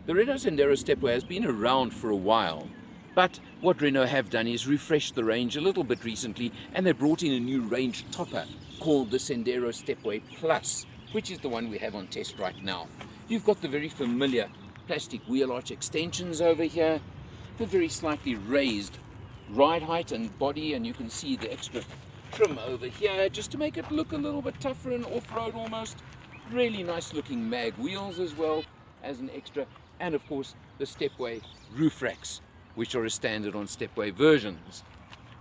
The Renault Sandero Stepway has been around for a while, but what Renault have done is refreshed the range a little bit recently, and they brought in a new range topper called the Sandero Stepway Plus, which is the one we have on test right now. You've got the very familiar plastic wheel arch extensions over here, the very slightly raised ride height and body, and you can see the extra trim over here just to make it look a little bit tougher and off-road almost. Really nice looking mag wheels as well as an extra, and of course the Stepway roof racks, which are a standard on Stepway versions.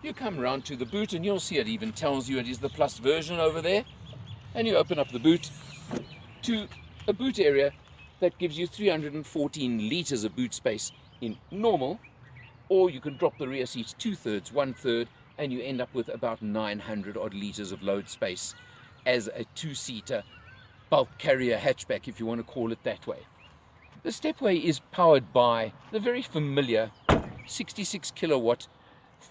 You come round to the boot and you'll see it even tells you it is the Plus version over there, and you open up the boot to a boot area that gives you 314 litres of boot space in normal, or you can drop the rear seats 2/3, 1/3, and you end up with about 900 odd litres of load space as a two-seater bulk carrier hatchback, if you want to call it that way. The Stepway is powered by the very familiar 66 kilowatt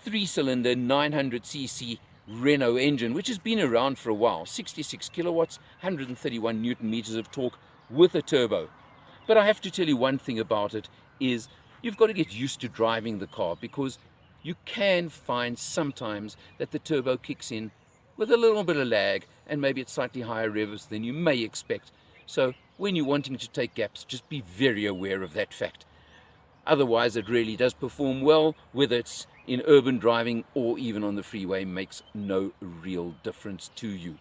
3-cylinder 900cc Renault engine, which has been around for a while. 66 kilowatts, 131 newton meters of torque with a turbo. But I have to tell you one thing about it is you've got to get used to driving the car, because you can find sometimes that the turbo kicks in with a little bit of lag and maybe at slightly higher revs than you may expect. So when you're wanting to take gaps, just be very aware of that fact. Otherwise, it really does perform well, whether it's in urban driving or even on the freeway, makes no real difference to you.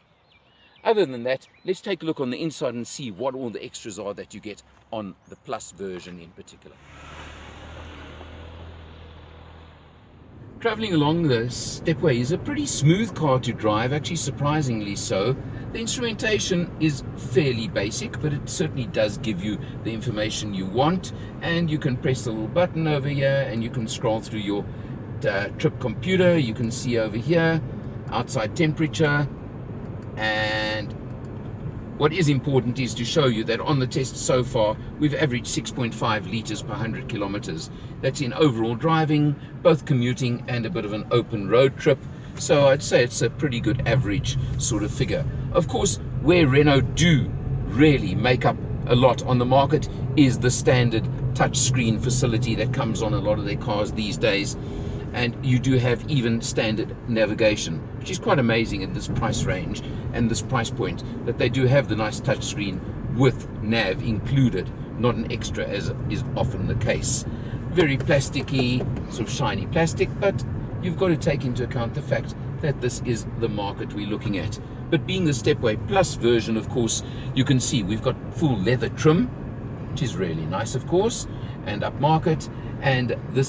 Other than that, let's take a look on the inside and see what all the extras are that you get on the Plus version in particular. Traveling along the Stepway is a pretty smooth car to drive, actually surprisingly so. The instrumentation is fairly basic, but it certainly does give you the information you want, and you can press the little button over here and you can scroll through your trip computer. You can see over here outside temperature, and what is important is to show you that on the test so far we've averaged 6.5 litres per 100 kilometers. That's in overall driving, both commuting and a bit of an open road trip. So I'd say it's a pretty good average sort of figure. Of course, where Renault do really make up a lot on the market is the standard touchscreen facility that comes on a lot of their cars these days. And you do have even standard navigation, which is quite amazing at this price range and this price point, that they do have the nice touchscreen with nav included, not an extra as is often the case. Very plasticky, sort of shiny plastic, but you've got to take into account the fact that this is the market we're looking at. But being the Stepway Plus version, of course, you can see we've got full leather trim, which is really nice, of course, and upmarket. And the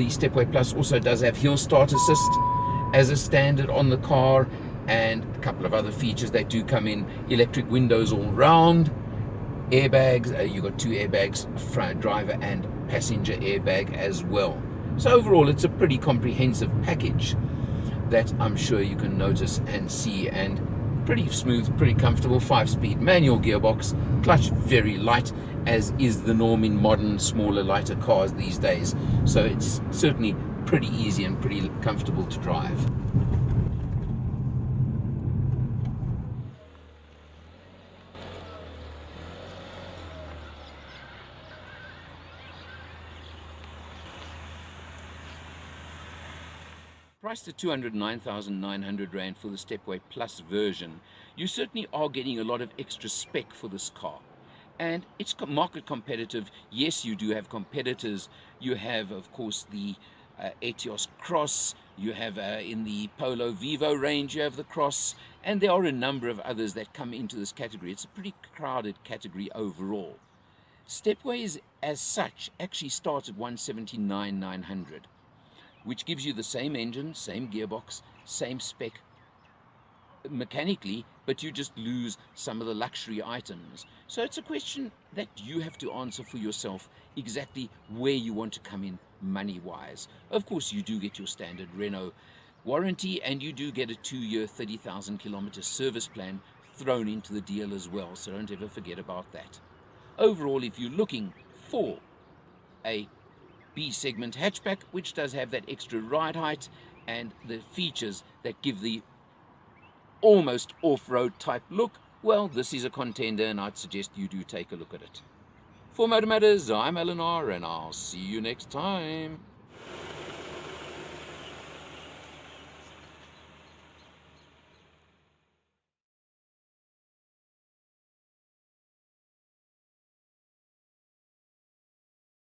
Stepway Plus also does have hill start assist as a standard on the car, and a couple of other features that do come in: electric windows all round, airbags. You've got 2 airbags, front driver and passenger airbag as well. So overall, it's a pretty comprehensive package that I'm sure you can notice and see, and pretty smooth, pretty comfortable. 5-speed manual gearbox, clutch very light, as is the norm in modern, smaller, lighter cars these days. So it's certainly pretty easy and pretty comfortable to drive. Priced at 209,900 Rand for the Stepway Plus version, you certainly are getting a lot of extra spec for this car. And it's market competitive. Yes, you do have competitors. You have, of course, the Etios Cross. You have in the Polo Vivo range, you have the Cross. And there are a number of others that come into this category. It's a pretty crowded category overall. Stepways, as such, actually start at 179,900. Which gives you the same engine, same gearbox, same spec mechanically, but you just lose some of the luxury items. So it's a question that you have to answer for yourself, exactly where you want to come in money-wise. Of course, you do get your standard Renault warranty, and you do get a 2-year, 30,000 kilometer service plan thrown into the deal as well, so don't ever forget about that. Overall, if you're looking for a B-segment hatchback, which does have that extra ride height and the features that give the almost off-road type look, well, this is a contender, and I'd suggest you do take a look at it. For Motor Matters, I'm Eleanor, and I'll see you next time.